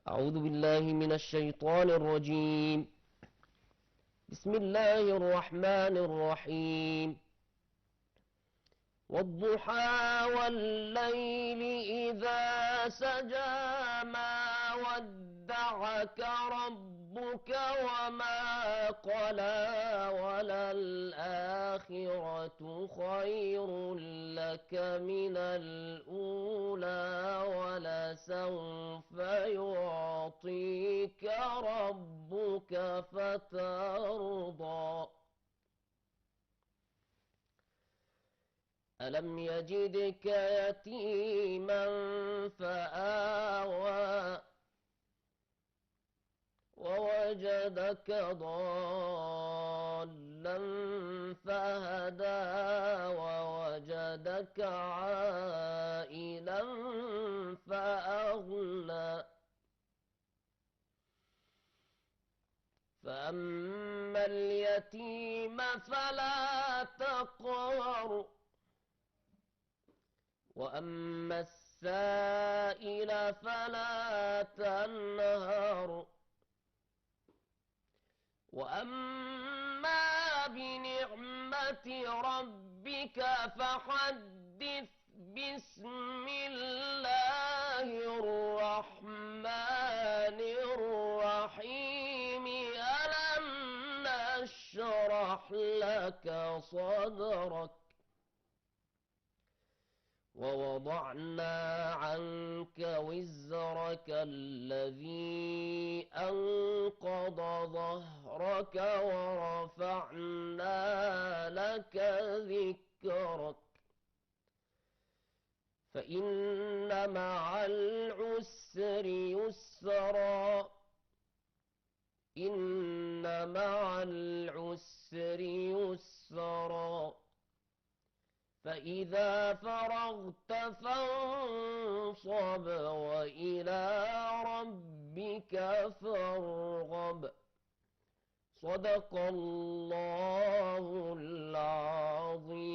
أعوذ بالله من الشيطان الرجيم. بسم الله الرحمن الرحيم. والضحى والليل إذا سجى ما ودعك ربك وما قلى وللآخرة خير لك من الأولى ولسوف يعطيك ربك فترضى. ألم يجدك يتيما فآوى ووجدك ضالا فهدى ووجدك عائلا فأغنى. فأما اليتيم فلا تقهر وأما السائل فلا تنهر وأما بنعمة ربك فحدث. بسم الله الرحمن الرحيم. ألم نشرح لك صدرك ووضعنا عنك وزرك الذي أنقض ظهرك ورفعنا لك ذكرك فإن مع العسر يسرا. إن مع العسر يسرا. فإذا فرغت فانصب وإلى ربك فارغب. صدق الله العظيم.